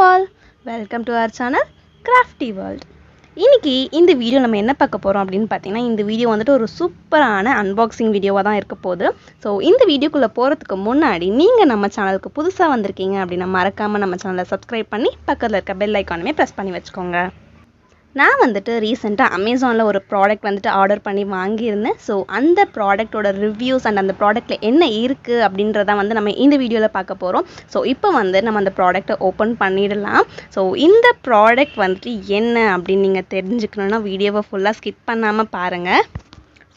all, welcome to our channel Craftiiee World. இன்னைக்கு இந்த video நம்ம என்ன பார்க்க போறோம் அப்படினு பாத்தீங்கன்னா இந்த வீடியோ வந்துட்டு ஒரு சூப்பரான அன்பாக்சிங் வீடியோவா தான் இருக்க போகுது. சோ இந்த வீடியோக்குள்ள போறதுக்கு முன்னாடி நீங்க நம்ம சேனலுக்கு புதுசா வந்திருக்கீங்க அப்படினா மறக்காம நம்ம சேனலை Subscribe பண்ணி பக்கத்துல இருக்க பெல் ஐகானையுமே பிரஸ் பண்ணி வச்சுக்கோங்க. நான் வந்துட்டு ரீசெண்டாக அமேசானில் ஒரு ப்ராடக்ட் வந்துட்டு ஆர்டர் பண்ணி வாங்கியிருந்தேன். ஸோ அந்த ப்ராடக்ட்டோட ரிவ்யூஸ் அண்ட் அந்த ப்ராடக்ட்டில் என்ன இருக்குது அப்படின்றத வந்து நம்ம இந்த வீடியோவில் பார்க்க போகிறோம். ஸோ இப்போ வந்து நம்ம அந்த ப்ராடக்ட்டை ஓப்பன் பண்ணிடலாம். ஸோ இந்த ப்ராடக்ட் வந்துட்டு என்ன அப்படின்னு நீங்கள் தெரிஞ்சுக்கணுன்னா வீடியோவை ஃபுல்லாக ஸ்கிப் பண்ணாமல் பாருங்கள்.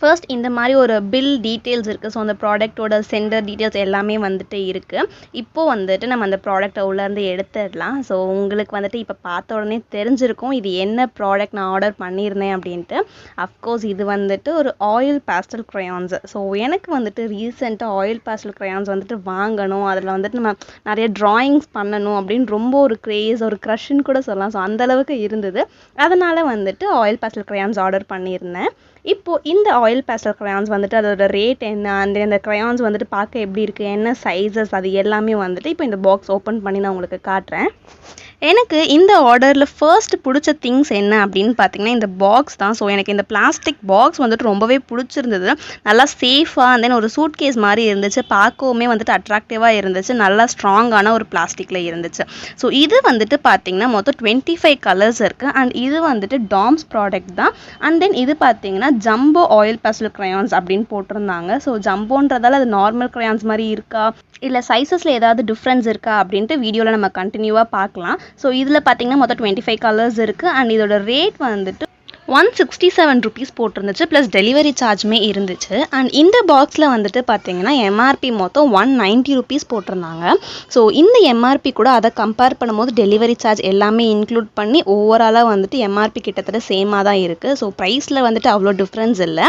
ஃபர்ஸ்ட் இந்த மாதிரி ஒரு பில் டீட்டெயில்ஸ் இருக்குது. ஸோ அந்த ப்ராடக்ட்டோட சென்டர் டீட்டெயில்ஸ் எல்லாமே வந்துட்டு இருக்குது. இப்போது வந்துட்டு நம்ம அந்த ப்ராடக்ட்டை உள்ளேருந்து எடுத்துடலாம். ஸோ உங்களுக்கு வந்துட்டு இப்போ பார்த்த உடனே தெரிஞ்சிருக்கும் இது என்ன ப்ராடக்ட் நான் ஆர்டர் பண்ணியிருந்தேன் அப்படின்ட்டு. அஃப்கோர்ஸ் இது வந்துட்டு ஒரு ஆயில் பேஸ்டல் crayons. ஸோ எனக்கு வந்துட்டு ரீசெண்டாக ஆயில் பேஸ்டல் crayons வந்துட்டு வாங்கணும், அதில் வந்துட்டு நம்ம நிறைய ட்ராயிங்ஸ் பண்ணணும் அப்படின்னு ரொம்ப ஒரு க்ரேஸ், ஒரு க்ரஷ்ன்னு கூட சொல்லலாம். ஸோ அந்தளவுக்கு இருந்தது. அதனால் வந்துட்டு ஆயில் பேஸ்டல் crayons ஆர்டர் பண்ணியிருந்தேன். இப்போது இந்த ஆயில் பேஸ்டல் crayons வந்துட்டு அதோட ரேட் என்ன, அந்த crayons வந்துட்டு பார்க்க எப்படி இருக்குது, என்ன சைஸஸ், அது எல்லாமே வந்துட்டு இப்போ இந்த பாக்ஸ் ஓப்பன் பண்ணி நான் உங்களுக்கு காட்டுறேன். எனக்கு இந்த ஆர்டரில் ஃபர்ஸ்ட் பிடிச்ச திங்ஸ் என்ன அப்படின்னு பார்த்தீங்கன்னா இந்த பாக்ஸ் தான். ஸோ எனக்கு இந்த பிளாஸ்டிக் பாக்ஸ் வந்துட்டு ரொம்பவே பிடிச்சிருந்தது. நல்லா சேஃபாக தென் ஒரு சூட் கேஸ் மாதிரி இருந்துச்சு, பார்க்கவுமே வந்துட்டு அட்ராக்டிவாக இருந்துச்சு, நல்லா ஸ்ட்ராங்கான ஒரு பிளாஸ்டிக்கில் இருந்துச்சு. ஸோ இது வந்துட்டு பார்த்தீங்கன்னா மொத்தம் 25 கலர்ஸ் இருக்குது. அண்ட் இது வந்துட்டு டாம்ஸ் ப்ராடக்ட் தான். அண்ட் தென் இது பார்த்தீங்கன்னா ஜம்போ ஆயில் பேஸ்டல் crayons அப்படின்னு போட்டிருந்தாங்க. ஸோ ஜம்போன்றதால அது நார்மல் crayons மாதிரி இருக்கா இல்லை சைஸஸில் ஏதாவது டிஃப்ரென்ஸ் இருக்கா அப்படின்ட்டு வீடியோவில் நம்ம கண்டினியூவாக பார்க்கலாம். ஸோ இதில் பார்த்தீங்கன்னா மொத்தம் 25 கலர்ஸ் இருக்குது. அண்ட் இதோட ரேட் வந்துட்டு 167 rupees போட்டிருந்துச்சு, ப்ளஸ் டெலிவரி சார்ஜுமே இருந்துச்சு. அண்ட் இந்த பாக்ஸில் வந்துட்டு பார்த்தீங்கன்னா எம்ஆர்பி மொத்தம் 190 rupees போட்டிருந்தாங்க. ஸோ இந்த எம்ஆர்பி கூட அதை கம்பேர் பண்ணும்போது டெலிவரி சார்ஜ் எல்லாமே இன்க்ளூட் பண்ணி ஓவராலாக வந்துட்டு எம்ஆர்பி கிட்டத்தட்ட சேமாக தான் இருக்குது. ஸோ ப்ரைஸில் வந்துட்டு அவ்வளோ டிஃப்ரென்ஸ் இல்லை.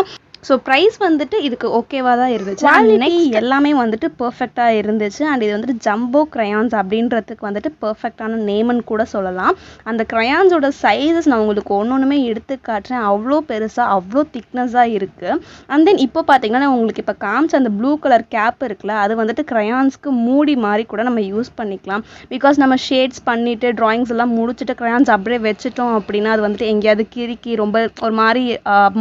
ஸோ ப்ரைஸ் வந்துட்டு இதுக்கு ஓகேவாக தான் இருந்துச்சு. நெக்ஸ்ட் எல்லாமே வந்துட்டு பர்ஃபெக்டாக இருந்துச்சு. அண்ட் இது வந்துட்டு ஜம்போ crayons அப்படின்றதுக்கு வந்துட்டு பர்ஃபெக்டான நேம்னு கூட சொல்லலாம். அந்த crayonsோட சைஸஸ் நான் உங்களுக்கு ஒன்றுமே எடுத்து காட்டுறேன். அவ்வளோ பெருசாக அவ்வளோ திக்னஸாக இருக்குது. அண்ட் தென் இப்போ பார்த்தீங்கன்னா நான் உங்களுக்கு இப்போ காமிச்ச அந்த ப்ளூ கலர் கேப் இருக்குல்ல, அது வந்துட்டு crayonsக்கு மூடி மாதிரி கூட நம்ம யூஸ் பண்ணிக்கலாம். பிகாஸ் நம்ம ஷேட்ஸ் பண்ணிவிட்டு ட்ராயிங்ஸ் எல்லாம் முடிச்சுட்டு crayons அப்படியே வச்சுட்டோம் அப்படின்னா அது வந்துட்டு எங்கேயாவது கிறுக்கி ரொம்ப ஒரு மாதிரி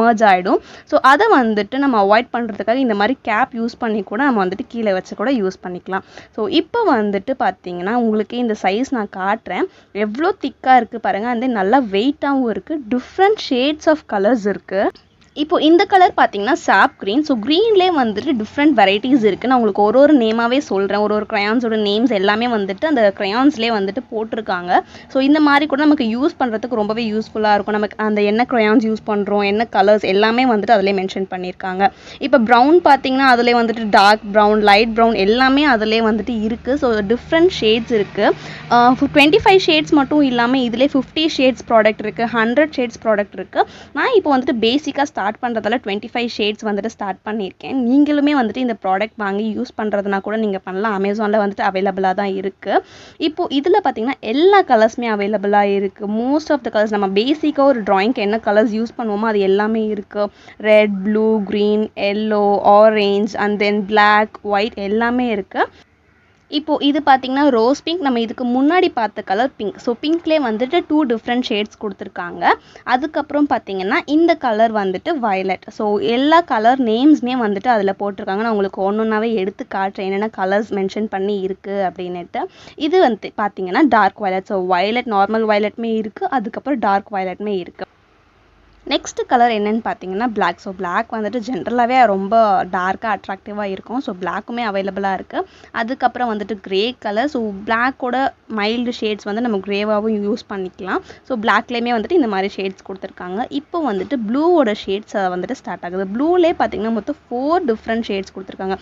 மர்ஜ் ஆகிடும். ஸோ அதை வந்துட்டு நம்ம அவாய்ட் பண்ணுறதுக்காக இந்த மாதிரி கேப் யூஸ் பண்ணி கூட நம்ம வந்துட்டு கீழே வச்சு கூட யூஸ் பண்ணிக்கலாம். ஸோ இப்போ வந்துட்டு பார்த்தீங்கன்னா உங்களுக்கு இந்த சைஸ் நான் காட்டுறேன். எவ்வளோ திக்காக இருக்குது பாருங்கள். அந்த நல்லா வெயிட்டாகவும் இருக்குது. டிஃப்ரெண்ட் ஷேட்ஸ் ஆஃப் கலர்ஸ் இருக்குது. இப்போ இந்த கலர் பார்த்தீங்கன்னா சாப் க்ரீன். ஸோ க்ரீன்லேயே வந்துட்டு டிஃப்ரெண்ட் வெரைட்டிஸ் இருக்குது. நான் உங்களுக்கு ஒரு நேமாகவே சொல்கிறேன். ஒரு crayonsோட நேம்ஸ் எல்லாமே வந்துட்டு அந்த crayonsலேயே வந்துட்டு போட்டிருக்காங்க. ஸோ இந்த மாதிரி கூட நமக்கு யூஸ் பண்ணுறதுக்கு ரொம்பவே யூஸ்ஃபுல்லாக இருக்கும். நமக்கு அந்த என்ன crayons யூஸ் பண்ணுறோம், என்ன கலர்ஸ் எல்லாமே வந்துட்டு அதிலே மென்ஷன் பண்ணியிருக்காங்க. இப்போ ப்ரௌன் பார்த்தீங்கன்னா அதிலே வந்துட்டு டார்க் ப்ரௌன், லைட் ப்ரௌன் எல்லாமே அதிலே வந்துட்டு இருக்குது. ஸோ டிஃப்ரெண்ட் ஷேட்ஸ் இருக்குது. 25 ஷேட்ஸ் மட்டும் இல்லாமல் இதிலே 50 ஷேட்ஸ் ப்ராடக்ட் இருக்குது, 100 ஷேட்ஸ் ப்ராடக்ட் இருக்குது. நான் இப்போ வந்துட்டு பேசிக்காக ஸ்டார்ட் பண்ணுறதால 25 ஷேட்ஸ் வந்துட்டு ஸ்டார்ட் பண்ணியிருக்கேன். நீங்களுமே வந்துட்டு இந்த ப்ராடக்ட் வாங்கி யூஸ் பண்ணுறதுனா கூட நீங்கள் பண்ணலாம். அமேசானில் வந்துட்டு அவைலபிளாக தான் இருக்குது. இப்போது இதில் பார்த்தீங்கன்னா எல்லா கலர்ஸுமே அவைலபிளாக இருக்குது. மோஸ்ட் ஆஃப் த கலர்ஸ் நம்ம பேசிக்காக ஒரு ட்ராயிங்க்கு என்ன கலர்ஸ் யூஸ் பண்ணுவோமோ அது எல்லாமே இருக்குது. Red, blue, green, yellow, orange and then black, white எல்லாமே இருக்குது. இப்போது இது பார்த்தீங்கன்னா ரோஸ் பிங்க். நம்ம இதுக்கு முன்னாடி பார்த்த கலர் பிங்க். ஸோ பிங்க்லேயே வந்துட்டு 2 டிஃப்ரெண்ட் ஷேட்ஸ் கொடுத்துருக்காங்க. அதுக்கப்புறம் பார்த்தீங்கன்னா இந்த கலர் வந்துட்டு வயலட். ஸோ எல்லா கலர் நேம்ஸுமே வந்துட்டு அதில் போட்டிருக்காங்க. நான் உங்களுக்கு ஒன்றுனாவே எடுத்து காட்டுறேன் என்னென்ன கலர்ஸ் மென்ஷன் பண்ணி இருக்குது அப்படின்னுட்டு. இது வந்து பார்த்தீங்கன்னா dark violet. So violet, normal வயலட்டுமே இருக்குது, அதுக்கப்புறம் டார்க் வயலட்டுமே இருக்குது. நெக்ஸ்ட் கலர் என்னென்னு பார்த்தீங்கன்னா பிளாக். ஸோ பிளாக் வந்துட்டு ஜென்ரலாகவே ரொம்ப டார்க்காக அட்ராக்டிவாக இருக்கும். ஸோ பிளாக்குமே அவைலபிளாக இருக்குது. அதுக்கப்புறம் வந்துட்டு கிரே கலர். ஸோ பிளாக்கோட மைல்டு ஷேட்ஸ் வந்து நம்ம கிரேவாகவும் யூஸ் பண்ணிக்கலாம். ஸோ பிளாக்லேயுமே வந்துட்டு இந்த மாதிரி ஷேட்ஸ் கொடுத்துருக்காங்க. இப்போ வந்துட்டு ப்ளூவோட ஷேட்ஸ் வந்துட்டு ஸ்டார்ட் ஆகுது. ப்ளூலே பார்த்தீங்கன்னா மொத்தம் 4 டிஃப்ரெண்ட் ஷேட்ஸ் கொடுத்துருக்காங்க.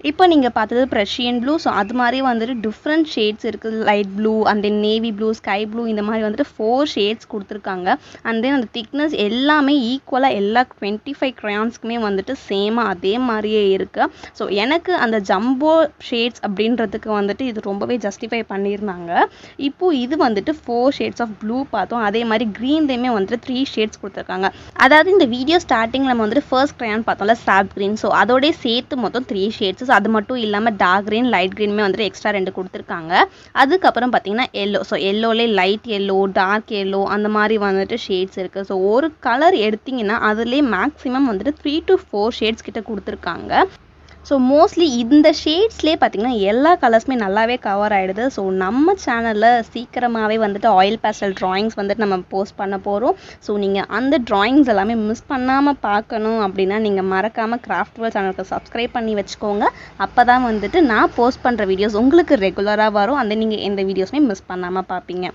இப்போ நீங்கள் பார்த்தது ப்ரஷியன் ப்ளூ. ஸோ அது மாதிரி வந்துட்டு டிஃப்ரெண்ட் ஷேட்ஸ் இருக்குது. Light blue and then navy blue, sky blue, இந்த மாதிரி வந்துட்டு 4 ஷேட்ஸ் கொடுத்துருக்காங்க. அண்ட் தென் அந்த திக்னஸ் எல்லாமே ஈக்குவலாக எல்லா 25 crayonsக்குமே வந்துட்டு சேமாக அதே மாதிரியே இருக்குது. ஸோ எனக்கு அந்த ஜம்போ ஷேட்ஸ் அப்படின்றதுக்கு வந்துட்டு இது ரொம்பவே ஜஸ்டிஃபை பண்ணியிருந்தாங்க. இப்போது இது வந்துட்டு 4 ஷேட்ஸ் ஆஃப் ப்ளூ பார்த்தோம். அதே மாதிரி க்ரீன்லேயுமே வந்துட்டு 3 ஷேட்ஸ் கொடுத்துருக்காங்க. அதாவது இந்த வீடியோ ஸ்டார்டிங் நம்ம வந்துட்டு ஃபர்ஸ்ட் crayon பார்த்தோம்ல சாப் க்ரீன். ஸோ அதோடய சேர்த்து மொத்தம் 3 ஷேட்ஸ். ஸோ அது மட்டும் இல்லாமல் டார்க் க்ரீன் லைட் க்ரீனுமே வந்துட்டு எக்ஸ்ட்ரா 2 கொடுத்துருக்காங்க. அதுக்கப்புறம் பார்த்தீங்கன்னா எல்லோ. ஸோ எல்லோலே லைட் எல்லோ, டார்க் எல்லோ அந்த மாதிரி வந்துட்டு ஷேட்ஸ் இருக்குது. ஸோ ஒரு கலர் எடுத்திங்கன்னா அதுலேயே மேக்ஸிமம் வந்துட்டு 3 to 4 ஷேட்ஸ் கிட்ட கொடுத்துருக்காங்க. ஸோ மோஸ்ட்லி இந்த ஷேட்ஸ்லேயே பார்த்தீங்கன்னா எல்லா கலர்ஸுமே நல்லாவே கவர் ஆகிடுது. ஸோ நம்ம சேனலில் சீக்கிரமாகவே வந்துட்டு ஆயில் பேஸ்டல் ட்ராயிங்ஸ் வந்துட்டு நம்ம போஸ்ட் பண்ண போகிறோம். ஸோ நீங்கள் அந்த ட்ராயிங்ஸ் எல்லாமே மிஸ் பண்ணாமல் பார்க்கணும் அப்படின்னா நீங்கள் மறக்காமல் கிராஃப்ட் வேர்ல்ட் சேனலுக்கு சப்ஸ்கிரைப் பண்ணி வச்சுக்கோங்க. அப்போ தான் வந்துட்டு நான் போஸ்ட் பண்ணுற வீடியோஸ் உங்களுக்கு ரெகுலராக வரும். அந்த நீங்கள் எந்த வீடியோஸுமே மிஸ் பண்ணாமல் பார்ப்பீங்க.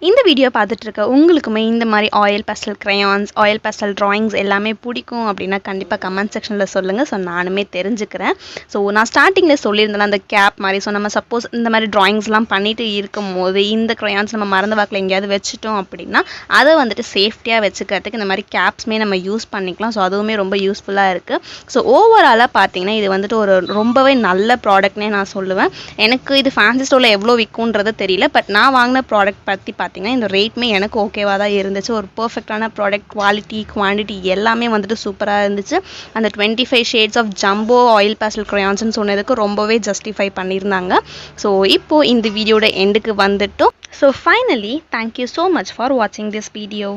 இந்த வீடியோ பார்த்துட்டு இருக்க உங்களுக்குமே இந்த மாதிரி oil pastel crayons, oil pastel drawings எல்லாமே பிடிக்கும் அப்படின்னா கண்டிப்பாக கமெண்ட் செக்ஷனில் சொல்லுங்கள். ஸோ நானுமே தெரிஞ்சுக்கிறேன். ஸோ நான் ஸ்டார்டிங்கில் சொல்லியிருந்தேன் அந்த கேப் மாதிரி. ஸோ நம்ம சப்போஸ் இந்த மாதிரி ட்ராயிங்ஸ்லாம் பண்ணிட்டு இருக்கும் போது இந்த crayons நம்ம மறந்த வாக்கில் எங்கேயாவது வச்சுட்டோம் அப்படின்னா அதை வந்துட்டு சேஃப்டியாக வச்சுக்கிறதுக்கு இந்த மாதிரி கேப்ஸ்மே நம்ம யூஸ் பண்ணிக்கலாம். ஸோ அதுவுமே ரொம்ப யூஸ்ஃபுல்லாக இருக்குது. ஸோ ஓவராலாக பார்த்தீங்கன்னா இது வந்துட்டு ஒரு ரொம்பவே நல்ல ப்ராடக்ட்னே நான் சொல்லுவேன். எனக்கு இது ஃபேன்சி ஸ்டோரில் எவ்வளோ விற்குன்றது தெரியல. பட் நான் வாங்கின ப்ராடக்ட் பற்றி பார்த்தீங்கன்னா இந்த ரேட்மே எனக்கு ஓகேவாக தான் இருந்துச்சு. ஒரு பர்ஃபெக்டான ப்ராடக்ட், குவாலிட்டி, குவான்டிட்டி எல்லாமே வந்துட்டு சூப்பராக இருந்துச்சு. அந்த 25 shades of jumbo oil pastel crayonsன்னு சொன்னதுக்கு ரொம்பவே ஜஸ்டிஃபை பண்ணியிருந்தாங்க. ஸோ இப்போது இந்த வீடியோட எண்டுக்கு வந்துட்டோம். So finally thank you so much for வாட்சிங் திஸ் வீடியோ.